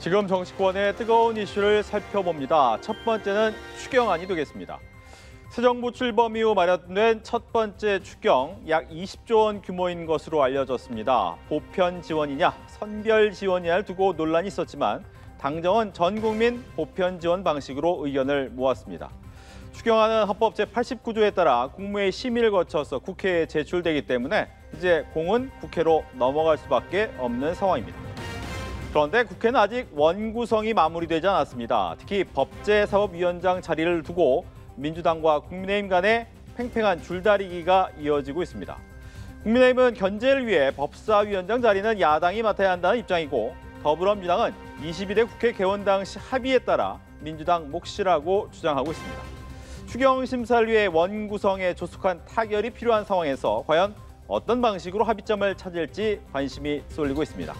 지금 정치권의 뜨거운 이슈를 살펴봅니다. 첫 번째는 추경안이 되겠습니다. 새 정부 출범 이후 마련된 첫 번째 추경, 약 20조 원 규모인 것으로 알려졌습니다. 보편 지원이냐, 선별 지원이냐를 두고 논란이 있었지만 당정은 전 국민 보편 지원 방식으로 의견을 모았습니다. 추경안은 헌법 제89조에 따라 국무회의 심의를 거쳐서 국회에 제출되기 때문에 이제 공은 국회로 넘어갈 수밖에 없는 상황입니다. 그런데 국회는 아직 원구성이 마무리되지 않았습니다. 특히 법제사법위원장 자리를 두고 민주당과 국민의힘 간의 팽팽한 줄다리기가 이어지고 있습니다. 국민의힘은 견제를 위해 법사위원장 자리는 야당이 맡아야 한다는 입장이고, 더불어민주당은 22대 국회 개원 당시 합의에 따라 민주당 몫이라고 주장하고 있습니다. 추경 심사를 위해 원구성에 조속한 타결이 필요한 상황에서 과연 어떤 방식으로 합의점을 찾을지 관심이 쏠리고 있습니다.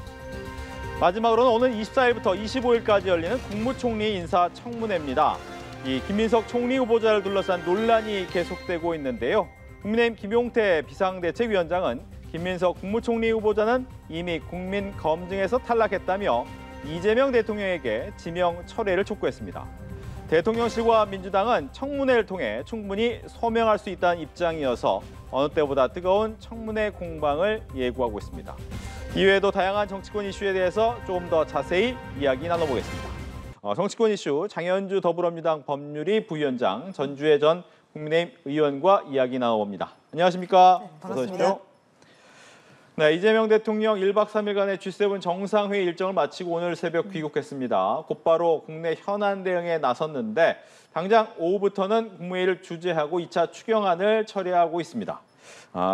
마지막으로는 오늘 24일부터 25일까지 열리는 국무총리 인사청문회입니다. 이 김민석 총리 후보자를 둘러싼 논란이 계속되고 있는데요. 국민의힘 김용태 비상대책위원장은 김민석 국무총리 후보자는 이미 국민 검증에서 탈락했다며 이재명 대통령에게 지명 철회를 촉구했습니다. 대통령실과 민주당은 청문회를 통해 충분히 소명할 수 있다는 입장이어서 어느 때보다 뜨거운 청문회 공방을 예고하고 있습니다. 이외에도 다양한 정치권 이슈에 대해서 조금 더 자세히 이야기 나눠보겠습니다. 정치권 이슈 장현주 더불어민주당 법률위 부위원장, 전주혜 전 국민의힘 의원과 이야기 나눠봅니다. 안녕하십니까? 네, 반갑습니다. 네, 이재명 대통령 1박 3일간의 G7 정상회의 일정을 마치고 오늘 새벽 귀국했습니다. 곧바로 국내 현안 대응에 나섰는데 당장 오후부터는 국무회의를 주재하고 2차 추경안을 처리하고 있습니다.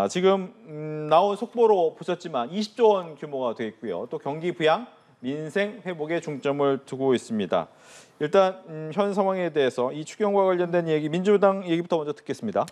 지금 나온 속보로 보셨지만 20조 원 규모가 되어 있고요. 또 경기 부양, 민생 회복에 중점을 두고 있습니다. 일단 현 상황에 대해서 이 추경과 관련된 얘기, 민주당 얘기부터 먼저 듣겠습니다.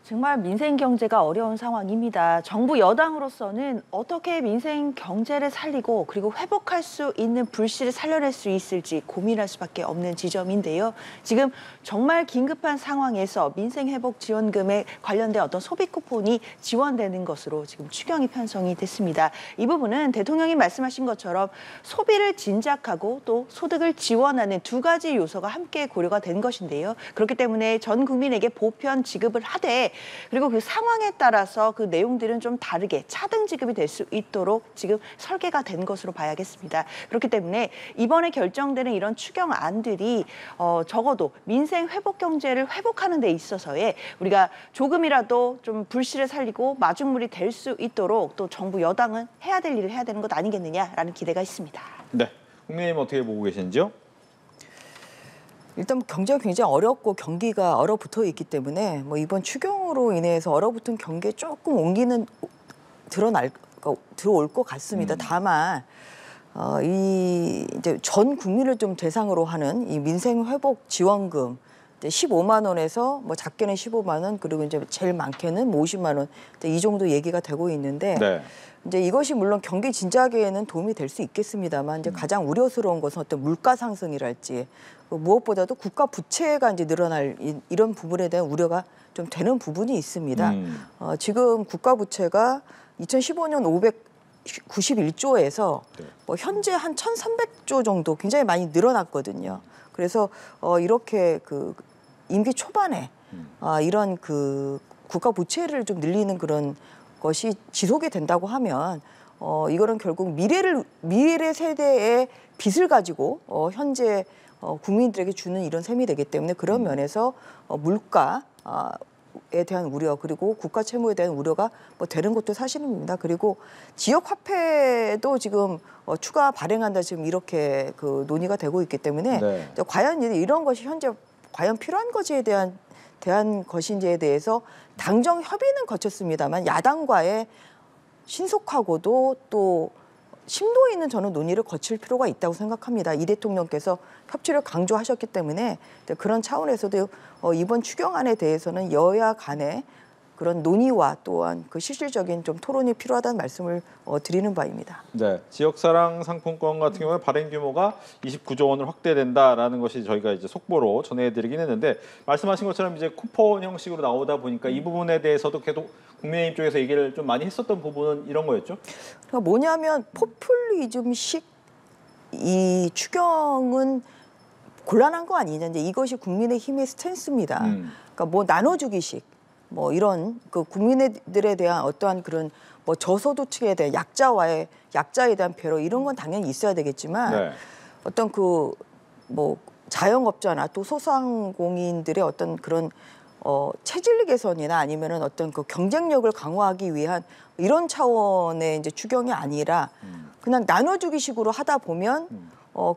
정말 민생 경제가 어려운 상황입니다. 정부 여당으로서는 어떻게 민생 경제를 살리고 그리고 회복할 수 있는 불씨를 살려낼 수 있을지 고민할 수밖에 없는 지점인데요. 지금 정말 긴급한 상황에서 민생 회복 지원금에 관련된 어떤 소비 쿠폰이 지원되는 것으로 지금 추경이 편성이 됐습니다. 이 부분은 대통령이 말씀하신 것처럼 소비를 진작하고 또 소득을 지원하는 두 가지 요소가 함께 고려가 된 것인데요. 그렇기 때문에 전 국민에게 보편 지급을 하되 그리고 그 상황에 따라서 그 내용들은 좀 다르게 차등 지급이 될 수 있도록 지금 설계가 된 것으로 봐야겠습니다. 그렇기 때문에 이번에 결정되는 이런 추경안들이 적어도 민생 회복 경제를 회복하는 데 있어서의 우리가 조금이라도 좀 불씨를 살리고 마중물이 될 수 있도록 또 정부 여당은 해야 될 일을 해야 되는 것 아니겠느냐라는 기대가 있습니다. 네, 국민의힘 어떻게 보고 계시는지요? 일단 경제가 굉장히 어렵고 경기가 얼어붙어 있기 때문에 뭐 이번 추경으로 인해서 얼어붙은 경기에 조금 온기는 들어올 것 같습니다. 다만 이제 전 국민을 좀 대상으로 하는 이 민생 회복 지원금 15만 원에서 뭐 작게는 15만 원 그리고 이제 제일 많게는 뭐 50만 원 이 정도 얘기가 되고 있는데. 네. 이제 이것이 물론 경기 진작에는 도움이 될 수 있겠습니다만 이제 가장 우려스러운 것은 어떤 물가 상승이랄지 무엇보다도 국가 부채가 이제 늘어날 이런 부분에 대한 우려가 좀 되는 부분이 있습니다. 지금 국가 부채가 2015년 591조에서 뭐 현재 한 1,300조 정도 굉장히 많이 늘어났거든요. 그래서 이렇게 그 임기 초반에 이런 그 국가 부채를 좀 늘리는 그런 것이 지속이 된다고 하면 이거는 결국 미래 세대의 빚을 가지고 현재 국민들에게 주는 이런 셈이 되기 때문에 그런 면에서 물가에 대한 우려 그리고 국가 채무에 대한 우려가 뭐 되는 것도 사실입니다. 그리고 지역 화폐도 지금 추가 발행한다 지금 이렇게 그 논의가 되고 있기 때문에 네. 과연 이런 것이 현재 과연 필요한 것에 대한 것인지에 대해서 당정 협의는 거쳤습니다만 야당과의 신속하고도 또 심도 있는 저는 논의를 거칠 필요가 있다고 생각합니다. 이 대통령께서 협치를 강조하셨기 때문에 그런 차원에서도 이번 추경안에 대해서는 여야 간의 그런 논의와 또한 그 실질적인 좀 토론이 필요하다는 말씀을 드리는 바입니다. 네, 지역사랑 상품권 같은 경우에 발행 규모가 29조 원으로 확대된다라는 것이 저희가 이제 속보로 전해드리긴 했는데 말씀하신 것처럼 이제 쿠폰 형식으로 나오다 보니까 이 부분에 대해서도 계속 국민의힘 쪽에서 얘기를 좀 많이 했었던 부분은 이런 거였죠? 그러니까 뭐냐면 포퓰리즘식 이 추경은 곤란한 거 아니냐. 이제 이것이 국민의힘의 스탠스입니다. 그러니까 뭐 나눠주기식, 뭐 이런 그 국민들에 대한 어떠한 그런 뭐 저소득층에 대한 약자에 대한 배려 이런 건 당연히 있어야 되겠지만 네. 어떤 그 뭐 자영업자나 또 소상공인들의 어떤 그런 체질 개선이나 아니면은 어떤 그 경쟁력을 강화하기 위한 이런 차원의 이제 추경이 아니라 그냥 나눠주기식으로 하다 보면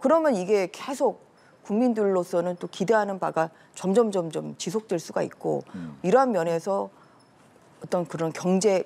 그러면 이게 계속 국민들로서는 또 기대하는 바가 점점 지속될 수가 있고 이러한 면에서 어떤 그런 경제의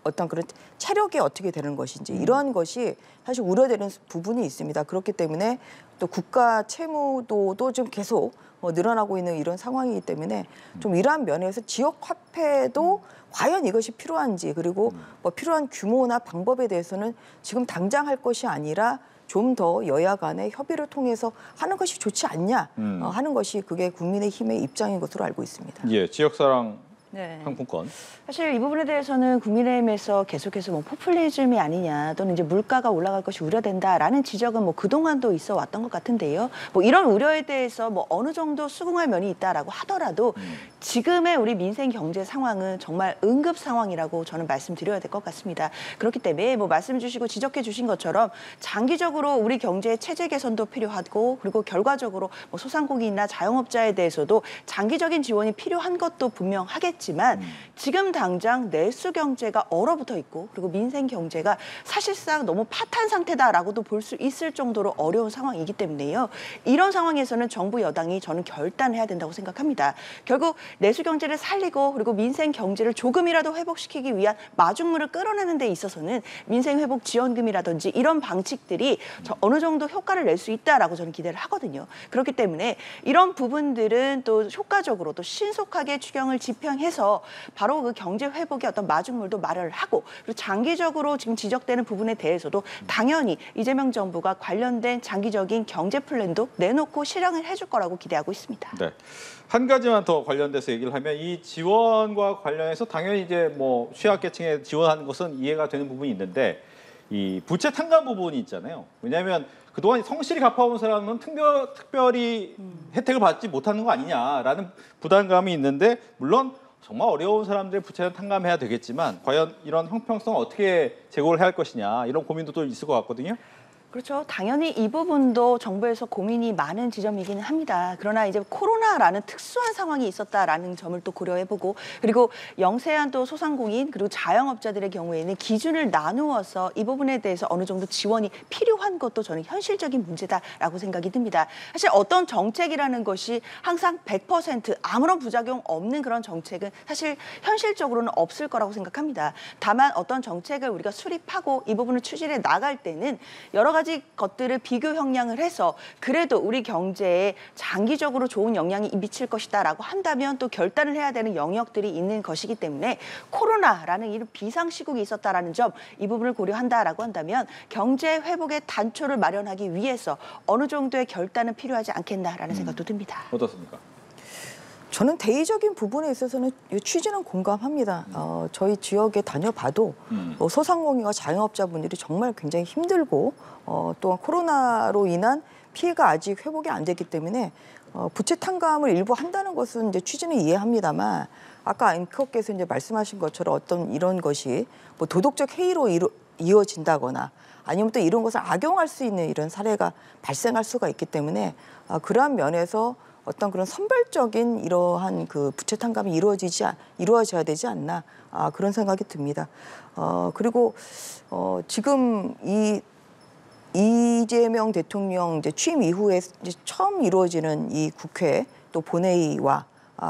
어떤 그런 체력이 어떻게 되는 것인지 이러한 것이 사실 우려되는 부분이 있습니다. 그렇기 때문에 또 국가 채무도도 좀 계속 늘어나고 있는 이런 상황이기 때문에 좀 이러한 면에서 지역 화폐도 과연 이것이 필요한지 그리고 뭐 필요한 규모나 방법에 대해서는 지금 당장 할 것이 아니라 좀 더 여야 간의 협의를 통해서 하는 것이 좋지 않냐 하는 것이 그게 국민의힘의 입장인 것으로 알고 있습니다. 예, 지역사랑 네. 상품권. 사실 이 부분에 대해서는 국민의힘에서 계속해서 뭐 포퓰리즘이 아니냐 또는 이제 물가가 올라갈 것이 우려된다라는 지적은 뭐 그동안도 있어 왔던 것 같은데요. 뭐 이런 우려에 대해서 뭐 어느 정도 수긍할 면이 있다라고 하더라도 지금의 우리 민생 경제 상황은 정말 응급 상황이라고 저는 말씀드려야 될 것 같습니다. 그렇기 때문에 뭐 말씀 주시고 지적해 주신 것처럼 장기적으로 우리 경제의 체제 개선도 필요하고 그리고 결과적으로 뭐 소상공인이나 자영업자에 대해서도 장기적인 지원이 필요한 것도 분명하겠지만 지금 당장 내수 경제가 얼어붙어 있고 그리고 민생 경제가 사실상 너무 파탄 상태다라고도 볼 수 있을 정도로 어려운 상황이기 때문에요. 이런 상황에서는 정부 여당이 저는 결단해야 된다고 생각합니다. 결국 내수 경제를 살리고 그리고 민생 경제를 조금이라도 회복시키기 위한 마중물을 끌어내는 데 있어서는 민생 회복 지원금이라든지 이런 방식들이 어느 정도 효과를 낼 수 있다라고 저는 기대를 하거든요. 그렇기 때문에 이런 부분들은 또 효과적으로 또 신속하게 추경을 집행해서 바로 그 경제 회복의 어떤 마중물도 마련을 하고 그리고 장기적으로 지금 지적되는 부분에 대해서도 당연히 이재명 정부가 관련된 장기적인 경제 플랜도 내놓고 실행을 해줄 거라고 기대하고 있습니다. 네. 한 가지만 더 관련돼서 얘기를 하면 이 지원과 관련해서 당연히 이제 뭐 취약계층에 지원하는 것은 이해가 되는 부분이 있는데 이 부채 탕감 부분이 있잖아요. 왜냐하면 그동안 성실히 갚아온 사람은 특별히 혜택을 받지 못하는 거 아니냐라는 부담감이 있는데 물론 정말 어려운 사람들의 부채는 탕감해야 되겠지만 과연 이런 형평성 어떻게 제고를 해야 할 것이냐 이런 고민도 또 있을 것 같거든요. 그렇죠. 당연히 이 부분도 정부에서 고민이 많은 지점이기는 합니다. 그러나 이제 코로나라는 특수한 상황이 있었다라는 점을 또 고려해보고 그리고 영세한 또 소상공인 그리고 자영업자들의 경우에는 기준을 나누어서 이 부분에 대해서 어느 정도 지원이 필요한 것도 저는 현실적인 문제다라고 생각이 듭니다. 사실 어떤 정책이라는 것이 항상 100% 아무런 부작용 없는 그런 정책은 사실 현실적으로는 없을 거라고 생각합니다. 다만 어떤 정책을 우리가 수립하고 이 부분을 추진해 나갈 때는 여러 가지 것들을 비교 형량을 해서 그래도 우리 경제에 장기적으로 좋은 영향이 미칠 것이다라고 한다면 또 결단을 해야 되는 영역들이 있는 것이기 때문에 코로나라는 이런 비상시국이 있었다라는 점 이 부분을 고려한다라고 한다면 경제 회복의 단초를 마련하기 위해서 어느 정도의 결단은 필요하지 않겠나라는 생각도 듭니다. 어떻습니까? 저는 대의적인 부분에 있어서는 이 취지는 공감합니다. 저희 지역에 다녀봐도 소상공인과 자영업자분들이 정말 굉장히 힘들고 또한 코로나로 인한 피해가 아직 회복이 안 됐기 때문에 부채 탕감을 일부 한다는 것은 이제 취지는 이해합니다만 아까 앵커께서 이제 말씀하신 것처럼 어떤 이런 것이 뭐 도덕적 해이로 이어진다거나 아니면 또 이런 것을 악용할 수 있는 이런 사례가 발생할 수가 있기 때문에 그러한 면에서 어떤 그런 선별적인 이러한 그 부채 탕감이 이루어져야 되지 않나 그런 생각이 듭니다. 그리고 지금 이재명 대통령 이제 취임 이후에 이제 처음 이루어지는 이 국회 또 본회의와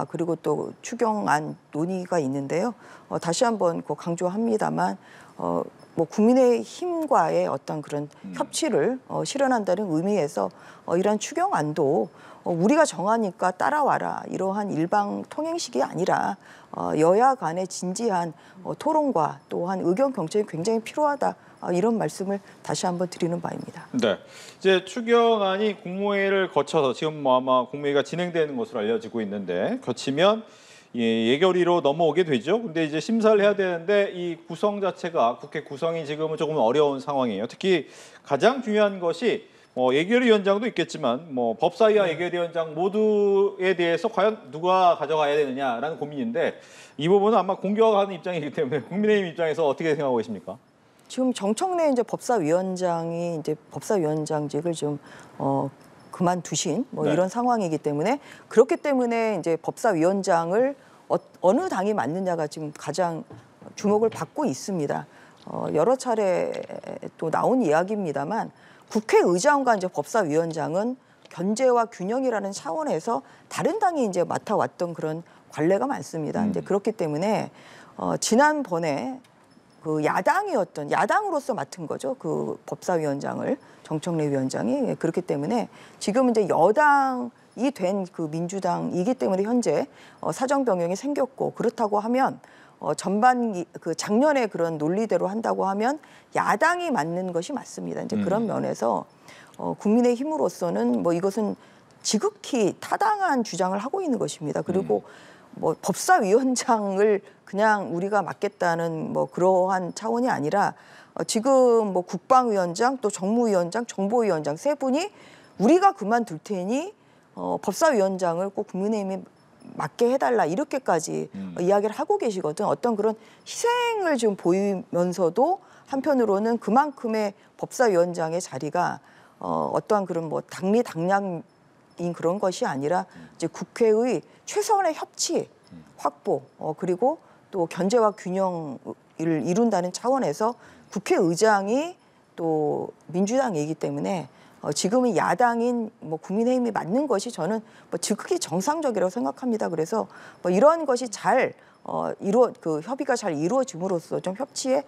그리고 또 추경안 논의가 있는데요. 다시 한번 강조합니다만 뭐 국민의힘과의 어떤 그런 협치를 실현한다는 의미에서 이러한 추경안도 우리가 정하니까 따라와라 이러한 일방 통행식이 아니라 여야 간의 진지한 토론과 또한 의견 경청이 굉장히 필요하다 이런 말씀을 다시 한번 드리는 바입니다. 네, 이제 추경안이 국무회의를 거쳐서 지금 뭐 아마 국무회의가 진행되는 것으로 알려지고 있는데 거치면 예결위로 넘어오게 되죠. 근데 이제 심사를 해야 되는데 이 구성 자체가 국회 구성이 지금은 조금 어려운 상황이에요. 특히 가장 중요한 것이 예결위원장도 있겠지만 법사위와 예결위원장 모두에 대해서 과연 누가 가져가야 되느냐라는 고민인데 이 부분은 아마 공격하는 입장이기 때문에 국민의힘 입장에서 어떻게 생각하고 계십니까? 지금 정청래 이제 법사위원장이 이제 법사위원장직을 좀 그만두신 네. 이런 상황이기 때문에 그렇기 때문에 이제 법사위원장을 어느 당이 맡느냐가 지금 가장 주목을 받고 있습니다. 여러 차례 또 나온 이야기입니다만 국회의장과 이제 법사위원장은 견제와 균형이라는 차원에서 다른 당이 이제 맡아왔던 그런 관례가 많습니다. 이제 그렇기 때문에 지난번에 그 야당으로서 맡은 거죠. 그 법사위원장을 정청래 위원장이 그렇기 때문에 지금 이제 여당이 된 그 민주당이기 때문에 현재 사정 변경이 생겼고 그렇다고 하면 전반기 그 작년에 그런 논리대로 한다고 하면 야당이 맞는 것이 맞습니다. 이제 그런 면에서 국민의힘으로서는 이것은 지극히 타당한 주장을 하고 있는 것입니다. 그리고 법사위원장을 그냥 우리가 맡겠다는 그러한 차원이 아니라 지금 국방위원장 또 정무위원장, 정보위원장 세 분이 우리가 그만둘 테니 법사위원장을 꼭 국민의힘이 맡게 해달라 이렇게까지 이야기를 하고 계시거든. 어떤 그런 희생을 지금 보이면서도 한편으로는 그만큼의 법사위원장의 자리가 어떠한 그런 당리당략인 그런 것이 아니라 이제 국회의 최소한의 협치 확보 그리고 또 견제와 균형을 이룬다는 차원에서 국회의장이 또 민주당이기 때문에 지금은 야당인 국민의힘이 맞는 것이 저는 지극히 정상적이라고 생각합니다. 그래서 이런 것이 잘 협의가 잘 이루어짐으로써 좀 협치의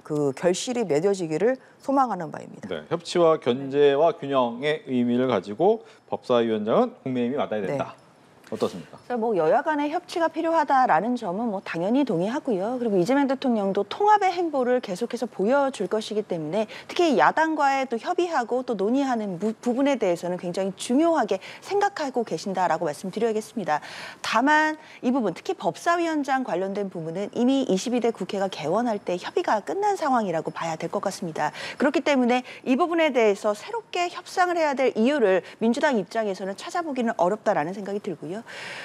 그 결실이 맺어지기를 소망하는 바입니다. 네, 협치와 견제와 균형의 의미를 가지고 법사위원장은 국민의힘이 맡아야 된다. 네. 어떻습니까? 여야 간의 협치가 필요하다라는 점은 당연히 동의하고요. 그리고 이재명 대통령도 통합의 행보를 계속해서 보여줄 것이기 때문에 특히 야당과의 또 협의하고 또 논의하는 부분에 대해서는 굉장히 중요하게 생각하고 계신다라고 말씀드려야겠습니다. 다만 이 부분 특히 법사위원장 관련된 부분은 이미 22대 국회가 개원할 때 협의가 끝난 상황이라고 봐야 될 것 같습니다. 그렇기 때문에 이 부분에 대해서 새롭게 협상을 해야 될 이유를 민주당 입장에서는 찾아보기는 어렵다라는 생각이 들고요.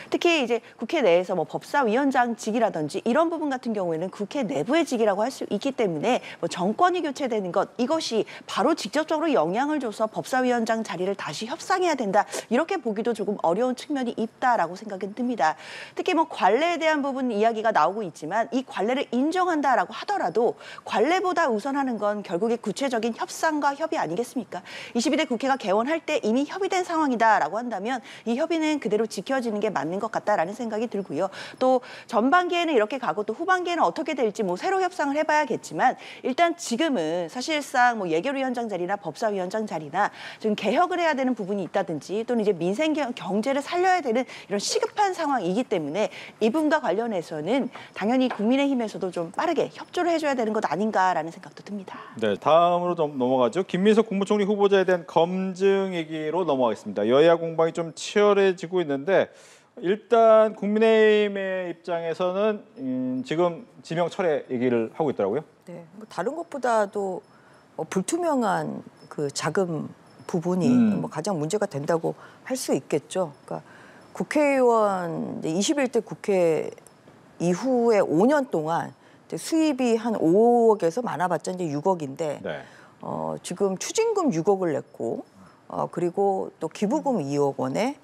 특히 이제 국회 내에서 법사위원장직이라든지 이런 부분 같은 경우에는 국회 내부의 직이라고 할 수 있기 때문에 정권이 교체되는 것 이것이 바로 직접적으로 영향을 줘서 법사위원장 자리를 다시 협상해야 된다 이렇게 보기도 조금 어려운 측면이 있다라고 생각이 듭니다. 특히 관례에 대한 부분 이야기가 나오고 있지만 이 관례를 인정한다라고 하더라도 관례보다 우선하는 건 결국에 구체적인 협상과 협의 아니겠습니까? 22대 국회가 개원할 때 이미 협의된 상황이다라고 한다면 이 협의는 그대로 지켜지는 게 맞는 것 같다라는 생각이 들고요. 또 전반기에는 이렇게 가고 또 후반기에는 어떻게 될지 새로 협상을 해봐야겠지만 일단 지금은 사실상 예결위원장 자리나 법사위원장 자리나 좀 개혁을 해야 되는 부분이 있다든지 또는 이제 민생 경제를 살려야 되는 이런 시급한 상황이기 때문에 이 부분과 관련해서는 당연히 국민의힘에서도 좀 빠르게 협조를 해줘야 되는 것 아닌가라는 생각도 듭니다. 네, 다음으로 좀 넘어가죠. 김민석 국무총리 후보자에 대한 검증 얘기로 넘어가겠습니다. 여야 공방이 좀 치열해지고 있는데 일단 국민의힘의 입장에서는 지금 지명 철회 얘기를 하고 있더라고요. 네, 다른 것보다도 불투명한 그 자금 부분이 가장 문제가 된다고 할 수 있겠죠. 그러니까 국회의원 21대 국회 이후에 5년 동안 수입이 한 5억에서 많아봤자 이제 6억인데 네. 지금 추징금 6억을 냈고 그리고 또 기부금 2억 원에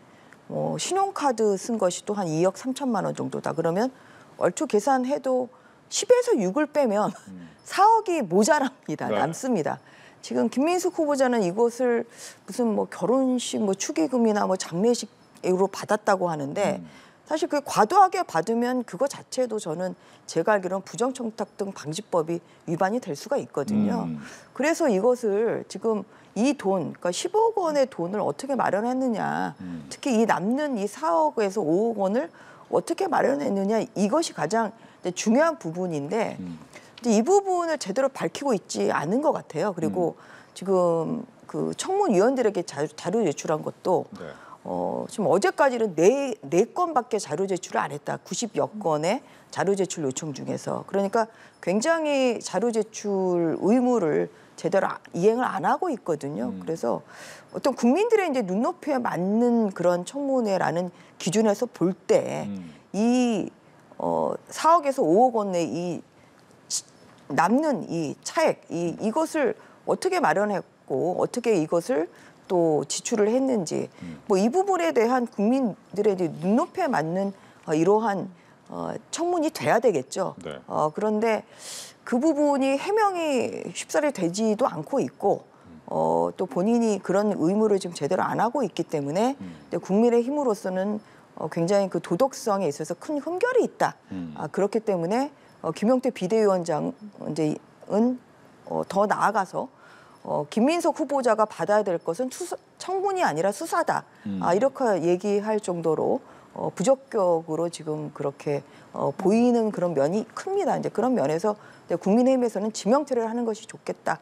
신용카드 쓴 것이 또 한 2억 3천만 원 정도다. 그러면 얼추 계산해도 10에서 6을 빼면 4억이 모자랍니다. 네. 남습니다. 지금 김민숙 후보자는 이것을 무슨 결혼식 축의금이나 장례식으로 받았다고 하는데 사실 그 과도하게 받으면 그거 자체도 저는 제가 알기로는 부정청탁 등 방지법이 위반이 될 수가 있거든요. 그래서 이것을 지금 이 돈, 그러니까 10억 원의 돈을 어떻게 마련했느냐, 특히 이 남는 이 4억에서 5억 원을 어떻게 마련했느냐 이것이 가장 중요한 부분인데 이 부분을 제대로 밝히고 있지 않은 것 같아요. 그리고 지금 그 청문위원들에게 자료 제출한 것도 네. 지금 어제까지는 네 건밖에 자료 제출을 안 했다. 90여 건의 자료 제출 요청 중에서. 그러니까 굉장히 자료 제출 의무를 제대로 이행을 안 하고 있거든요. 그래서 어떤 국민들의 이제 눈높이에 맞는 그런 청문회라는 기준에서 볼 때 이 4억에서 5억 원의 이 남는 이 차액 이것을 어떻게 마련했고 어떻게 이것을 또 지출을 했는지 뭐 이 부분에 대한 국민들의 이제 눈높이에 맞는 이러한 청문이 돼야 되겠죠. 네. 그런데 그 부분이 해명이 쉽사리 되지도 않고 있고 또 본인이 그런 의무를 지금 제대로 안 하고 있기 때문에 국민의 힘으로서는 굉장히 그 도덕성에 있어서 큰 흠결이 있다. 그렇기 때문에 김용태 비대위원장은 더 나아가서 김민석 후보자가 받아야 될 것은 청문이 아니라 수사다. 이렇게 얘기할 정도로 부적격으로 지금 그렇게 보이는 그런 면이 큽니다. 이제 그런 면에서 국민의힘에서는 지명태를 하는 것이 좋겠다.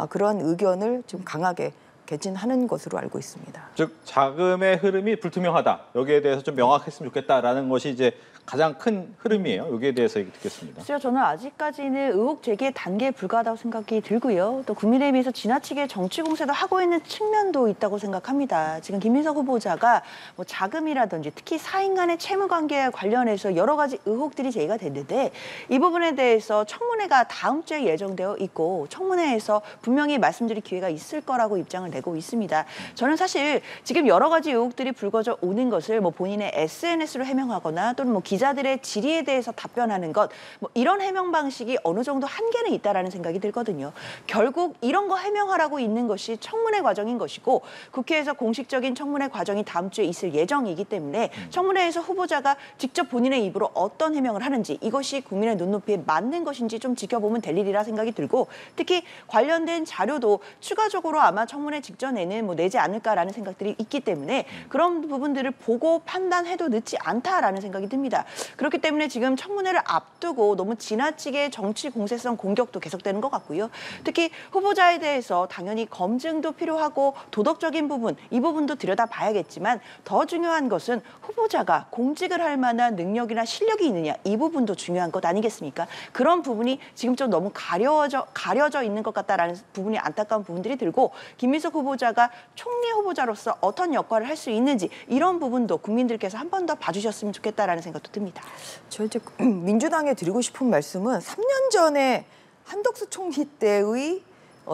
그런 의견을 지금 강하게 개진하는 것으로 알고 있습니다. 즉 자금의 흐름이 불투명하다. 여기에 대해서 좀 명확했으면 좋겠다라는 것이 이제 가장 큰 흐름이에요. 여기에 대해서 얘기 듣겠습니다. 글쎄요, 저는 아직까지는 의혹 제기의 단계에 불과하다고 생각이 들고요. 또 국민의힘에서 지나치게 정치 공세도 하고 있는 측면도 있다고 생각합니다. 지금 김민석 후보자가 뭐 자금이라든지 특히 사인 간의 채무 관계에 관련해서 여러 가지 의혹들이 제기가 됐는데 이 부분에 대해서 청문회가 다음 주에 예정되어 있고 청문회에서 분명히 말씀드릴 기회가 있을 거라고 입장을 내고 있습니다. 저는 사실 지금 여러 가지 의혹들이 불거져 오는 것을 뭐 본인의 SNS로 해명하거나 또는 뭐 기자들의 질의에 대해서 답변하는 것, 뭐 이런 해명 방식이 어느 정도 한계는 있다라는 생각이 들거든요. 결국 이런 거 해명하라고 있는 것이 청문회 과정인 것이고 국회에서 공식적인 청문회 과정이 다음 주에 있을 예정이기 때문에 청문회에서 후보자가 직접 본인의 입으로 어떤 해명을 하는지 이것이 국민의 눈높이에 맞는 것인지 좀 지켜보면 될 일이라 생각이 들고 특히 관련된 자료도 추가적으로 아마 청문회 직전에는 뭐 내지 않을까라는 생각들이 있기 때문에 그런 부분들을 보고 판단해도 늦지 않다라는 생각이 듭니다. 그렇기 때문에 지금 청문회를 앞두고 너무 지나치게 정치 공세성 공격도 계속되는 것 같고요. 특히 후보자에 대해서 당연히 검증도 필요하고 도덕적인 부분, 이 부분도 들여다봐야겠지만 더 중요한 것은 후보자가 공직을 할 만한 능력이나 실력이 있느냐 이 부분도 중요한 것 아니겠습니까? 그런 부분이 지금 좀 너무 가려져 있는 것 같다라는 부분이 안타까운 부분들이 들고 김민석 후보자가 총리 후보자로서 어떤 역할을 할 수 있는지 이런 부분도 국민들께서 한 번 더 봐주셨으면 좋겠다라는 생각도 듭니다. 저 이제 민주당에 드리고 싶은 말씀은 3년 전에 한덕수 총리 때의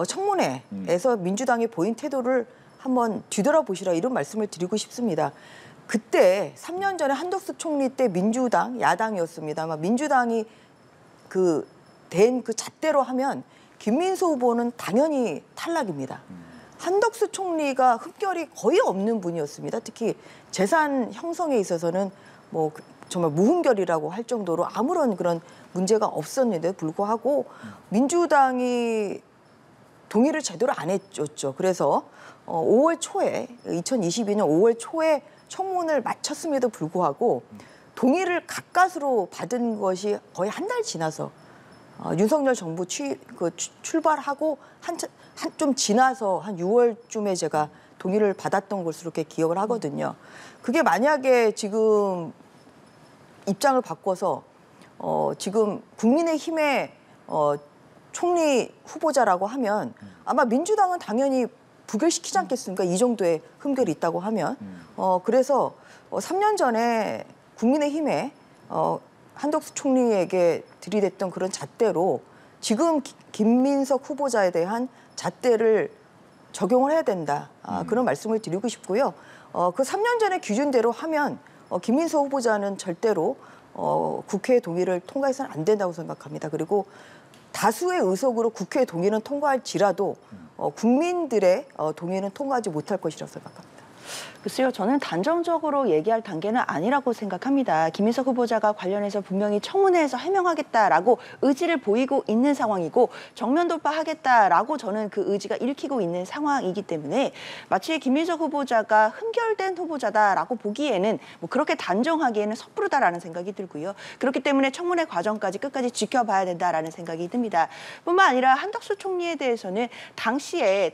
청문회에서 민주당이 보인 태도를 한번 뒤돌아보시라 이런 말씀을 드리고 싶습니다. 그때 3년 전에 한덕수 총리 때 민주당 야당이었습니다만 민주당이 된 그 잣대로 하면 김민수 후보는 당연히 탈락입니다. 한덕수 총리가 흠결이 거의 없는 분이었습니다. 특히 재산 형성에 있어서는 뭐 정말 무흠결이라고 할 정도로 아무런 그런 문제가 없었는데 불구하고 민주당이 동의를 제대로 안 해줬죠. 그래서 5월 초에 2022년 5월 초에 청문을 마쳤음에도 불구하고 동의를 가까스로 받은 것이 거의 한 달 지나서 윤석열 정부 출발하고 좀 지나서 한 6월쯤에 제가 동의를 받았던 것으로 이렇게 기억을 하거든요. 그게 만약에 지금 입장을 바꿔서 지금 국민의힘의 총리 후보자라고 하면 아마 민주당은 당연히 부결시키지 않겠습니까? 이 정도의 흠결이 있다고 하면. 그래서 3년 전에 국민의힘에 한덕수 총리에게 들이댔던 그런 잣대로 지금 김민석 후보자에 대한 잣대를 적용을 해야 된다. 그런 말씀을 드리고 싶고요. 그 3년 전의 기준대로 하면 김민석 후보자는 절대로 국회 동의를 통과해서는 안 된다고 생각합니다. 그리고 다수의 의석으로 국회 동의는 통과할지라도 국민들의 동의는 통과하지 못할 것이라고 생각합니다. 글쎄요, 저는 단정적으로 얘기할 단계는 아니라고 생각합니다. 김민석 후보자가 관련해서 분명히 청문회에서 해명하겠다라고 의지를 보이고 있는 상황이고 정면 돌파하겠다라고 저는 그 의지가 읽히고 있는 상황이기 때문에 마치 김민석 후보자가 흠결된 후보자다라고 보기에는 뭐 그렇게 단정하기에는 섣부르다라는 생각이 들고요. 그렇기 때문에 청문회 과정까지 끝까지 지켜봐야 된다라는 생각이 듭니다. 뿐만 아니라 한덕수 총리에 대해서는 당시에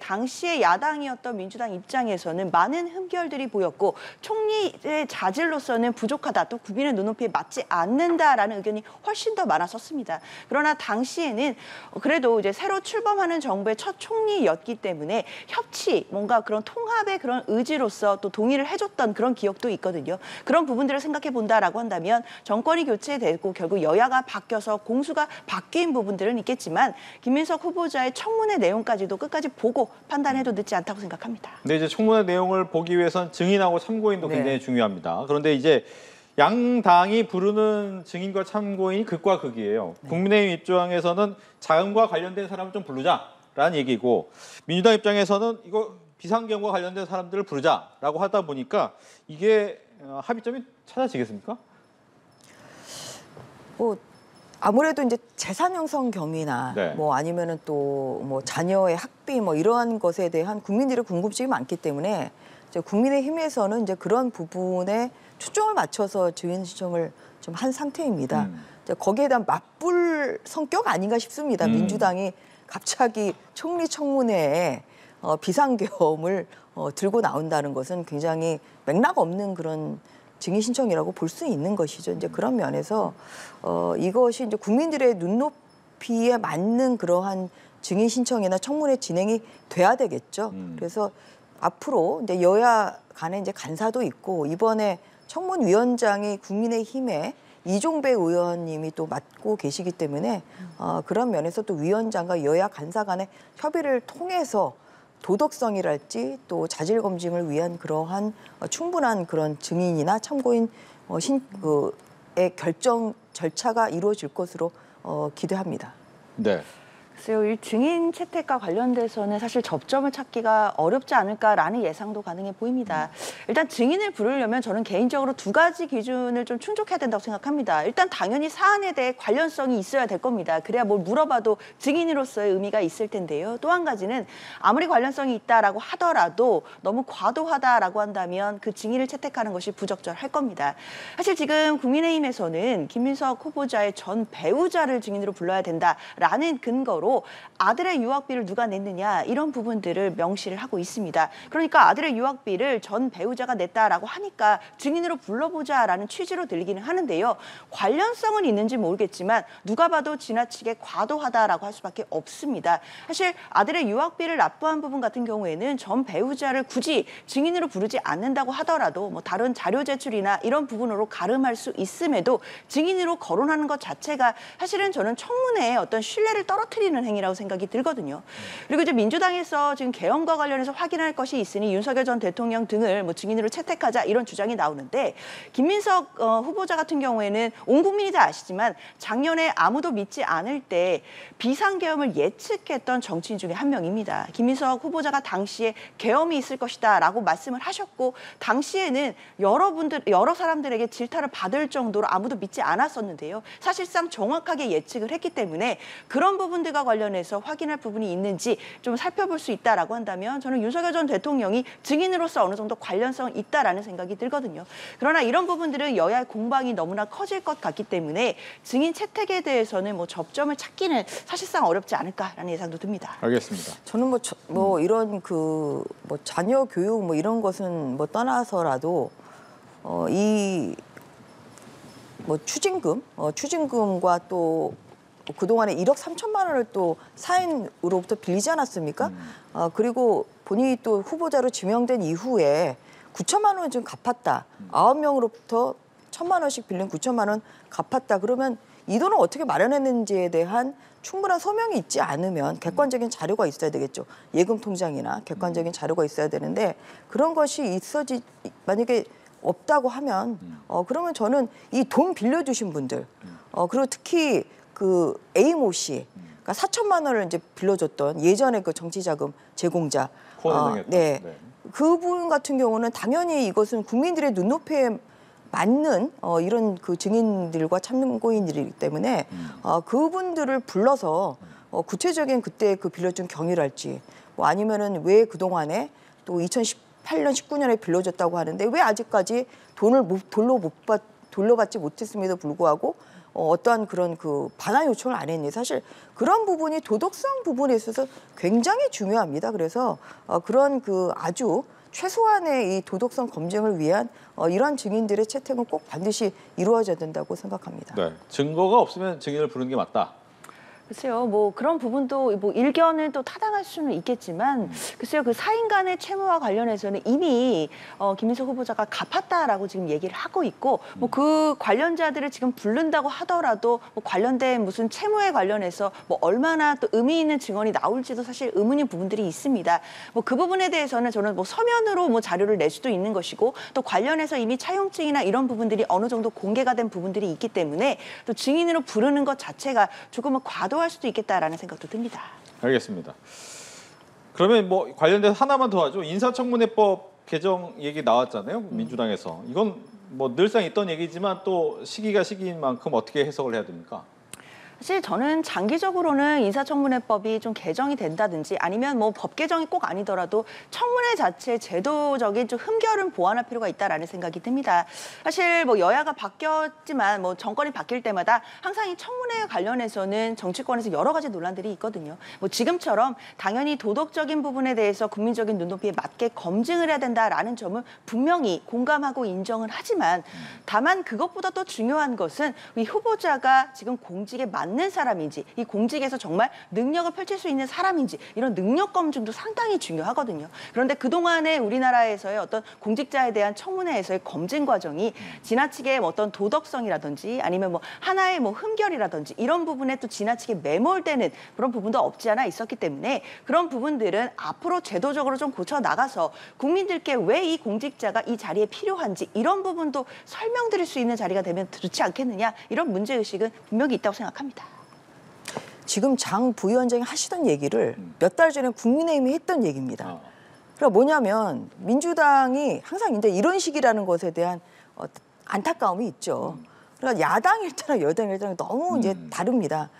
야당이었던 민주당 입장에서는 많은 판결들이 보였고 총리의 자질로서는 부족하다, 또 국민의 눈높이에 맞지 않는다라는 의견이 훨씬 더 많았었습니다. 그러나 당시에는 그래도 이제 새로 출범하는 정부의 첫 총리였기 때문에 협치, 뭔가 그런 통합의 그런 의지로서 또 동의를 해줬던 그런 기억도 있거든요. 그런 부분들을 생각해 본다라고 한다면 정권이 교체되고 결국 여야가 바뀌어서 공수가 바뀐 부분들은 있겠지만 김민석 후보자의 청문회 내용까지도 끝까지 보고 판단해도 늦지 않다고 생각합니다. 근데 이제 청문회 내용을 보기 위해선 증인하고 참고인도 네. 굉장히 중요합니다. 그런데 이제 양당이 부르는 증인과 참고인이 극과 극이에요. 국민의힘 입장에서는 자금과 관련된 사람을 좀 부르자라는 얘기고, 민주당 입장에서는 이거 비상계엄과 관련된 사람들을 부르자라고 하다 보니까 이게 합의점이 찾아지겠습니까? 뭐 아무래도 이제 재산 형성 경위나 네. 뭐 아니면은 또 뭐 자녀의 학비 뭐 이러한 것에 대한 국민들의 궁금증이 많기 때문에 이제 국민의힘에서는 이제 그런 부분에 초점을 맞춰서 증인 신청을 좀 한 상태입니다. 이제 거기에 대한 맞불 성격 아닌가 싶습니다. 민주당이 갑자기 총리 청문회에 비상계엄을 들고 나온다는 것은 굉장히 맥락 없는 그런 증인 신청이라고 볼 수 있는 것이죠. 이제 그런 면에서 이것이 이제 국민들의 눈높이에 맞는 그러한 증인 신청이나 청문회 진행이 돼야 되겠죠. 그래서 앞으로 이제 여야 간에 이제 간사도 있고, 이번에 청문위원장이 국민의힘의 이종배 의원님이 또 맡고 계시기 때문에 그런 면에서 또 위원장과 여야 간사 간의 협의를 통해서 도덕성이랄지 또 자질 검증을 위한 그러한 충분한 그런 증인이나 참고인 의 결정 절차가 이루어질 것으로 기대합니다. 네. 글쎄요, 이 증인 채택과 관련돼서는 사실 접점을 찾기가 어렵지 않을까라는 예상도 가능해 보입니다. 일단 증인을 부르려면 저는 개인적으로 두 가지 기준을 좀 충족해야 된다고 생각합니다. 일단 당연히 사안에 대해 관련성이 있어야 될 겁니다. 그래야 뭘 물어봐도 증인으로서의 의미가 있을 텐데요. 또 한 가지는 아무리 관련성이 있다라고 하더라도 너무 과도하다라고 한다면 그 증인을 채택하는 것이 부적절할 겁니다. 사실 지금 국민의힘에서는 김민석 후보자의 전 배우자를 증인으로 불러야 된다라는 근거로 아들의 유학비를 누가 냈느냐, 이런 부분들을 명시를 하고 있습니다. 그러니까 아들의 유학비를 전 배우자가 냈다라고 하니까 증인으로 불러보자라는 취지로 들리기는 하는데요. 관련성은 있는지 모르겠지만 누가 봐도 지나치게 과도하다라고 할 수밖에 없습니다. 사실 아들의 유학비를 납부한 부분 같은 경우에는 전 배우자를 굳이 증인으로 부르지 않는다고 하더라도 뭐 다른 자료 제출이나 이런 부분으로 가름할 수 있음에도 증인으로 거론하는 것 자체가 사실은 저는 청문회에 어떤 신뢰를 떨어뜨리는 행위라고 생각이 들거든요. 그리고 이제 민주당에서 지금 계엄과 관련해서 확인할 것이 있으니 윤석열 전 대통령 등을 뭐 증인으로 채택하자, 이런 주장이 나오는데, 김민석 후보자 같은 경우에는 온 국민이 다 아시지만 작년에 아무도 믿지 않을 때 비상계엄을 예측했던 정치인 중에 한 명입니다. 김민석 후보자가 당시에 계엄이 있을 것이다라고 말씀을 하셨고, 당시에는 여러 사람들에게 질타를 받을 정도로 아무도 믿지 않았었는데요. 사실상 정확하게 예측을 했기 때문에 그런 부분들과 관련해서 확인할 부분이 있는지 좀 살펴볼 수 있다라고 한다면 저는 윤석열 전 대통령이 증인으로서 어느 정도 관련성이 있다라는 생각이 들거든요. 그러나 이런 부분들은 여야의 공방이 너무나 커질 것 같기 때문에 증인 채택에 대해서는 뭐 접점을 찾기는 사실상 어렵지 않을까라는 예상도 듭니다. 알겠습니다. 저는 뭐 이런 뭐 자녀 교육 뭐 이런 것은 뭐 떠나서라도 이 뭐 추징금과 또 그동안에 1억 3천만 원을 또 사인으로부터 빌리지 않았습니까? 그리고 본인이 또 후보자로 지명된 이후에 9천만 원 좀 갚았다. 9명으로부터 1,000만 원씩 빌린 9천만 원 갚았다. 그러면 이 돈을 어떻게 마련했는지에 대한 충분한 소명이 있지 않으면 객관적인 자료가 있어야 되겠죠. 예금 통장이나 객관적인 자료가 있어야 되는데 그런 것이 만약에 없다고 하면 그러면 저는 이 돈 빌려주신 분들 그리고 특히 그 A모 씨, 그러니까 4천만 원을 이제 빌려줬던 예전에 그 정치자금 제공자, 네, 그분 같은 경우는 당연히 이것은 국민들의 눈높이에 맞는 이런 그 증인들과 참고인들이기 때문에 그분들을 불러서 구체적인 그때 그 빌려준 경위랄지, 뭐 아니면은 왜 그 동안에 또 2018년, 19년에 빌려줬다고 하는데 왜 아직까지 돈을 돌려받지 못했음에도 불구하고 어떠한 그런 그 반환 요청을 안 했니? 사실 그런 부분이 도덕성 부분에 있어서 굉장히 중요합니다. 그래서 그런 그 아주 최소한의 이 도덕성 검증을 위한 이러한 증인들의 채택은 꼭 반드시 이루어져야 된다고 생각합니다. 네. 증거가 없으면 증인을 부르는 게 맞다. 글쎄요, 뭐 그런 부분도 뭐 일견은 또 타당할 수는 있겠지만, 글쎄요, 그 사인 간의 채무와 관련해서는 이미 김민석 후보자가 갚았다라고 지금 얘기를 하고 있고, 뭐 그 관련자들을 지금 부른다고 하더라도 뭐 관련된 무슨 채무에 관련해서 뭐 얼마나 또 의미 있는 증언이 나올지도 사실 의문인 부분들이 있습니다. 뭐 그 부분에 대해서는 저는 뭐 서면으로 뭐 자료를 낼 수도 있는 것이고, 또 관련해서 이미 차용증이나 이런 부분들이 어느 정도 공개가 된 부분들이 있기 때문에 또 증인으로 부르는 것 자체가 조금은 과도할 수도 있겠다라는 생각도 듭니다. 알겠습니다. 그러면 뭐 관련돼서 하나만 더 하죠. 인사청문회법 개정 얘기 나왔잖아요. 민주당에서. 이건 뭐 늘상 있던 얘기지만 또 시기가 시기인 만큼 어떻게 해석을 해야 됩니까? 사실 저는 장기적으로는 인사청문회법이 좀 개정이 된다든지 아니면 뭐 법 개정이 꼭 아니더라도 청문회 자체 제도적인 좀 흠결은 보완할 필요가 있다라는 생각이 듭니다. 사실 뭐 여야가 바뀌었지만 뭐 정권이 바뀔 때마다 항상 이 청문회에 관련해서는 정치권에서 여러 가지 논란들이 있거든요. 뭐 지금처럼 당연히 도덕적인 부분에 대해서 국민적인 눈높이에 맞게 검증을 해야 된다라는 점은 분명히 공감하고 인정을 하지만, 다만 그것보다 더 중요한 것은 이 후보자가 지금 공직에 맞는 사람인지, 이 공직에서 정말 능력을 펼칠 수 있는 사람인지, 이런 능력 검증도 상당히 중요하거든요. 그런데 그동안에 우리나라에서의 어떤 공직자에 대한 청문회에서의 검증 과정이 지나치게 어떤 도덕성이라든지 아니면 뭐 하나의 뭐 흠결이라든지 이런 부분에 또 지나치게 매몰되는 그런 부분도 없지 않아 있었기 때문에, 그런 부분들은 앞으로 제도적으로 좀 고쳐 나가서 국민들께 왜 이 공직자가 이 자리에 필요한지 이런 부분도 설명드릴 수 있는 자리가 되면 좋지 않겠느냐, 이런 문제의식은 분명히 있다고 생각합니다. 지금 장 부위원장이 하시던 얘기를 몇 달 전에 국민의힘이 했던 얘기입니다. 아. 그러니까 뭐냐면 민주당이 항상 이제 이런 식이라는 것에 대한 안타까움이 있죠. 그러니까 야당일 때랑 여당일 때랑 너무 이제 다릅니다.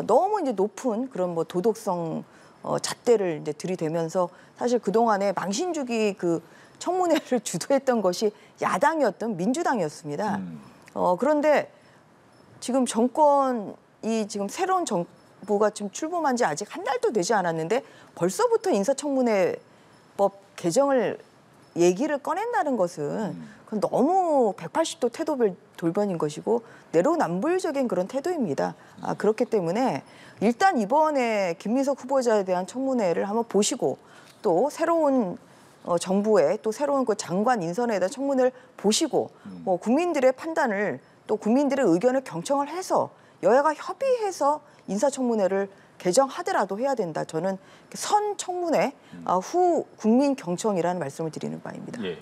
너무 이제 높은 그런 뭐 도덕성 잣대를 이제 들이대면서 사실 그동안에 망신주기 그 청문회를 주도했던 것이 야당이었던 민주당이었습니다. 그런데 지금 정권이 지금 새로운 정부가 지금 출범한 지 아직 한 달도 되지 않았는데 벌써부터 인사청문회법 개정을 얘기를 꺼낸다는 것은 그건 너무 180도 태도 돌변인 것이고 내로남불적인 그런 태도입니다. 그렇기 때문에 일단 이번에 김민석 후보자에 대한 청문회를 한번 보시고, 또 새로운 정부의 또 새로운 그 장관 인선에 대한 청문회를 보시고 국민들의 판단을, 또 국민들의 의견을 경청을 해서 여야가 협의해서 인사청문회를 개정하더라도 해야 된다. 저는 선 청문회 후 국민 경청이라는 말씀을 드리는 바입니다. 예.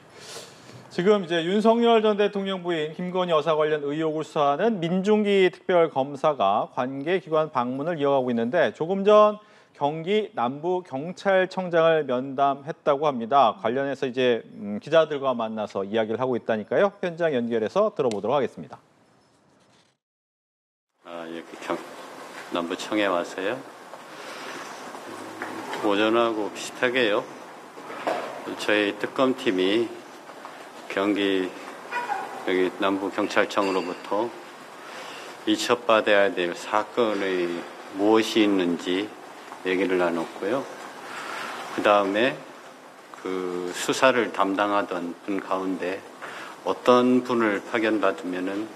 지금 이제 윤석열 전 대통령 부인 김건희 여사 관련 의혹을 수사하는 민중기 특별검사가 관계기관 방문을 이어가고 있는데, 조금 전 경기 남부경찰청장을 면담했다고 합니다. 관련해서 이제 기자들과 만나서 이야기를 하고 있다니까요. 현장 연결해서 들어보도록 하겠습니다. 여기 남부청에 와서요. 오전하고 비슷하게요. 저희 특검팀이 경기 여기 남부경찰청으로부터 이첩받아야 될 사건의 무엇이 있는지 얘기를 나눴고요. 그 다음에 그 수사를 담당하던 분 가운데 어떤 분을 파견받으면은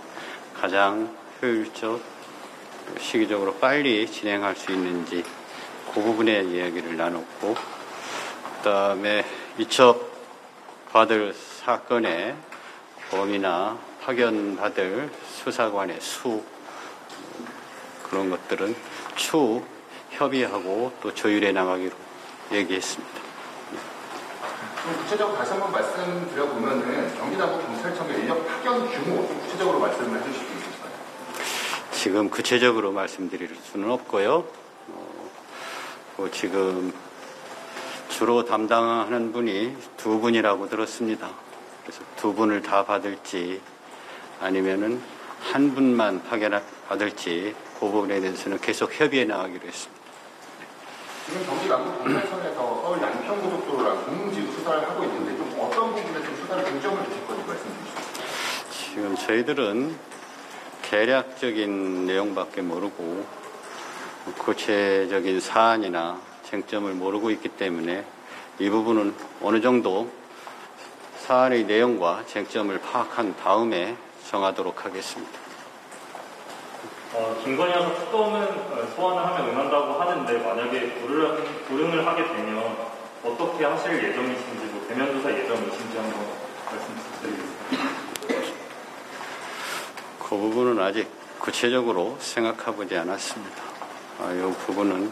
가장 효율적, 시기적으로 빨리 진행할 수 있는지 그 부분에 이야기를 나눴고, 그 다음에 이첩받을 사건의 범위나 파견받을 수사관의 수, 그런 것들은 추후 협의하고 또 조율해 나가기로 얘기했습니다. 구체적으로 다시 한번 말씀드려보면은 경기남부경찰청의 인력 파견 규모 좀 구체적으로 말씀을 해주실 수 있을까요? 지금 구체적으로 말씀드릴 수는 없고요. 지금 주로 담당하는 분이 두 분이라고 들었습니다. 그래서 두 분을 다 받을지 아니면은 한 분만 파견받을지 그 부분에 대해서는 계속 협의해 나가기로 했습니다. 지금 경기 남부경찰청에서 서울 양평고속도로랑 공무지구 수사를 하고 있는데 좀 어떤 부분에 좀 수사를 중점을 두실 건지 말씀해 주시죠. 지금 저희들은 대략적인 내용밖에 모르고 구체적인 사안이나 쟁점을 모르고 있기 때문에 이 부분은 어느 정도 사안의 내용과 쟁점을 파악한 다음에 정하도록 하겠습니다. 김건희 여사 특검은 소환을 하면 응한다고 하는데 만약에 불응을 하게 되면 어떻게 하실 예정이신지, 뭐 대면 조사 예정이신지 한번 말씀 부탁드리겠습니다. 그 부분은 아직 구체적으로 생각해보지 않았습니다. 이 부분은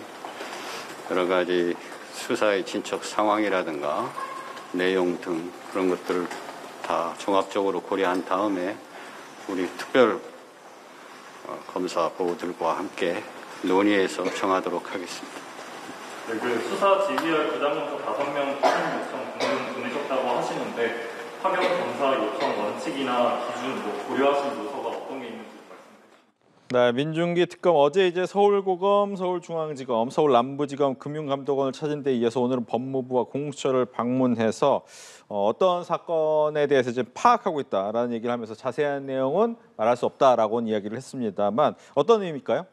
여러 가지 수사의 진척 상황이라든가 내용 등 그런 것들을 다 종합적으로 고려한 다음에 우리 특별 검사 보고들과 함께 논의해서 정하도록 하겠습니다. 네, 그 수사 지휘할 부장검사 5명 파견 요청 보내셨다고 하시는데 파견 검사 요청 원칙이나 기준 고려하신 요소가 어떤 게 있는지 말씀해 주시죠. 네, 민중기 특검 어제 이제 서울고검, 서울중앙지검, 서울남부지검 금융감독원을 찾은 데 이어서 오늘은 법무부와 공수처를 방문해서 어떤 사건에 대해서 이제 파악하고 있다라는 얘기를 하면서 자세한 내용은 말할 수 없다라고는 이야기를 했습니다만 어떤 의미일까요?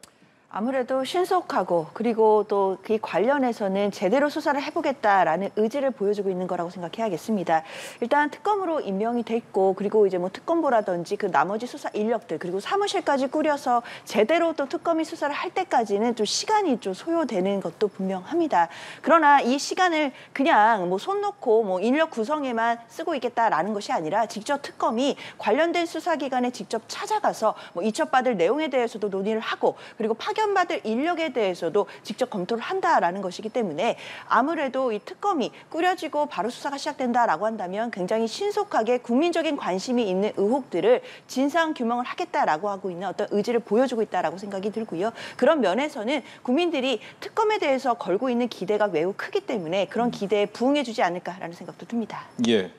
아무래도 신속하고 그리고 또 그 관련해서는 제대로 수사를 해보겠다라는 의지를 보여주고 있는 거라고 생각해야겠습니다. 일단 특검으로 임명이 됐고 그리고 이제 뭐 특검보라든지 그 나머지 수사 인력들 그리고 사무실까지 꾸려서 제대로 또 특검이 수사를 할 때까지는 좀 시간이 좀 소요되는 것도 분명합니다. 그러나 이 시간을 그냥 뭐 손 놓고 뭐 인력 구성에만 쓰고 있겠다라는 것이 아니라 직접 특검이 관련된 수사기관에 직접 찾아가서 뭐 이첩받을 내용에 대해서도 논의를 하고 그리고 파견받을 인력에 대해서도 직접 검토를 한다라는 것이기 때문에 아무래도 이 특검이 꾸려지고 바로 수사가 시작된다라고 한다면 굉장히 신속하게 국민적인 관심이 있는 의혹들을 진상 규명을 하겠다라고 하고 있는 어떤 의지를 보여주고 있다라고 생각이 들고요. 그런 면에서는 국민들이 특검에 대해서 걸고 있는 기대가 매우 크기 때문에 그런 기대에 부응해주지 않을까라는 생각도 듭니다. 예,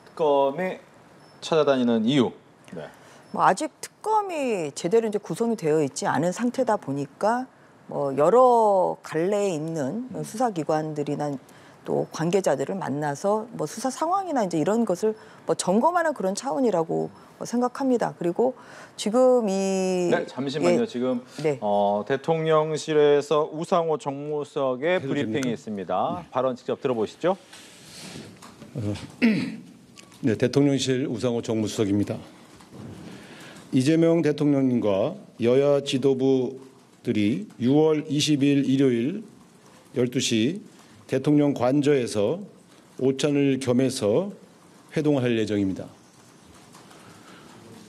특검이 찾아다니는 이유. 네. 뭐 아직 특검이 제대로 이제 구성이 되어 있지 않은 상태다 보니까 뭐 여러 갈래에 있는 수사기관들이나 또 관계자들을 만나서 뭐 수사 상황이나 이제 이런 것을 뭐 점검하는 그런 차원이라고 생각합니다. 그리고 지금 네, 잠시만요. 예, 지금 네. 대통령실에서 우상호 정무수석의 브리핑이 있습니다. 발언 직접 들어보시죠. 네, 대통령실 우상호 정무수석입니다. 이재명 대통령님과 여야 지도부들이 6월 20일 일요일 12시 대통령 관저에서 오찬을 겸해서 회동을 할 예정입니다.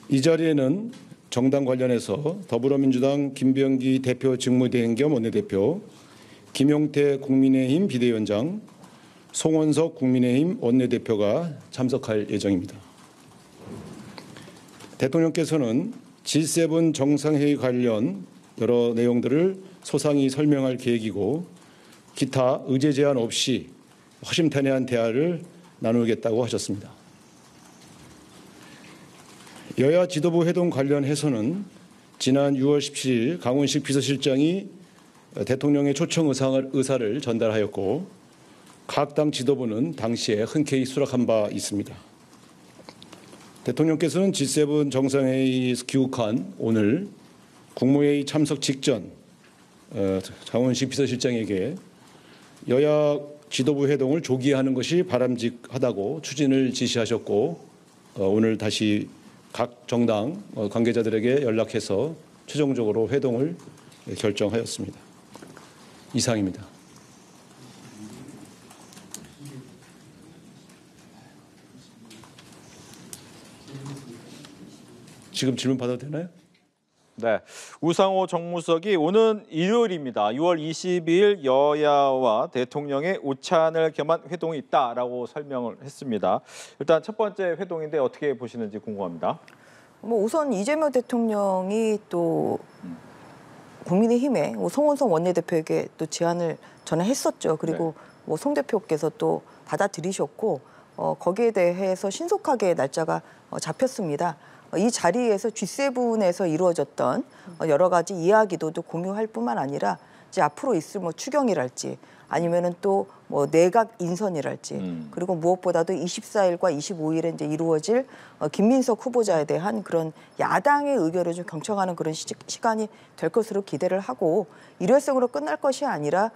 이 자리에는 정당 관련해서 더불어민주당 김병기 대표 직무대행 겸 원내대표, 김용태 국민의힘 비대위원장, 송원석 국민의힘 원내대표가 참석할 예정입니다. 대통령께서는 G7 정상회의 관련 여러 내용들을 소상히 설명할 계획이고 기타 의제 제한 없이 허심탄회한 대화를 나누겠다고 하셨습니다. 여야 지도부 회동 관련해서는 지난 6월 17일 강훈식 비서실장이 대통령의 초청 의사를 전달하였고 각 당 지도부는 당시에 흔쾌히 수락한 바 있습니다. 대통령께서는 G7 정상회의에서 귀국한 오늘 국무회의 참석 직전 강훈식 비서실장에게 여야 지도부 회동을 조기에 하는 것이 바람직하다고 추진을 지시하셨고 오늘 다시 각 정당 관계자들에게 연락해서 최종적으로 회동을 결정하였습니다. 이상입니다. 지금 질문 받아도 되나요? 네, 우상호 정무수석이 오는 일요일입니다. 6월 22일 여야와 대통령의 오찬을 겸한 회동이 있다라고 설명을 했습니다. 일단 첫 번째 회동인데 어떻게 보시는지 궁금합니다. 뭐 우선 이재명 대통령이 또 국민의힘에 송원석 원내대표에게 또 제안을 전에 했었죠. 그리고 뭐 송 대표께서 또 받아들이셨고 거기에 대해서 신속하게 날짜가 잡혔습니다. 이 자리에서 G7에서 이루어졌던 여러 가지 이야기도 또 공유할 뿐만 아니라 이제 앞으로 있을 뭐 추경이랄지 아니면은 또 뭐 내각 인선이랄지 그리고 무엇보다도 24일과 25일에 이제 이루어질 김민석 후보자에 대한 그런 야당의 의견을 좀 경청하는 그런 시간이 될 것으로 기대를 하고 일회성으로 끝날 것이 아니라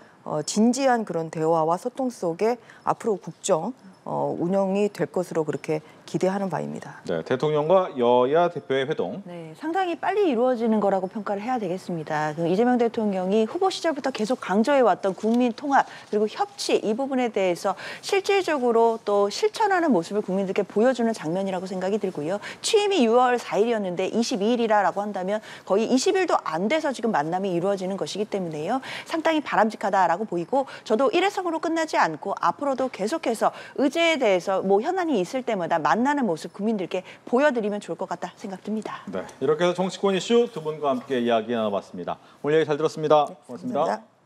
진지한 그런 대화와 소통 속에 앞으로 국정 운영이 될 것으로 그렇게 기대하는 바입니다. 네, 대통령과 여야 대표의 회동. 네, 상당히 빨리 이루어지는 거라고 평가를 해야 되겠습니다. 이재명 대통령이 후보 시절부터 계속 강조해왔던 국민 통합 그리고 협치 이 부분에 대해서 실질적으로 또 실천하는 모습을 국민들께 보여주는 장면이라고 생각이 들고요. 취임이 6월 4일이었는데 22일이라고 한다면 거의 20일도 안 돼서 지금 만남이 이루어지는 것이기 때문에요. 상당히 바람직하다라고 보이고 저도 일회성으로 끝나지 않고 앞으로도 계속해서 의제에 대해서 뭐 현안이 있을 때마다 만나는 모습 국민들께 보여드리면 좋을 것 같다 생각됩니다. 네, 이렇게 해서 정치권 이슈 두 분과 함께 이야기 나눠봤습니다. 오늘 얘기 잘 들었습니다. 고맙습니다. 감사합니다.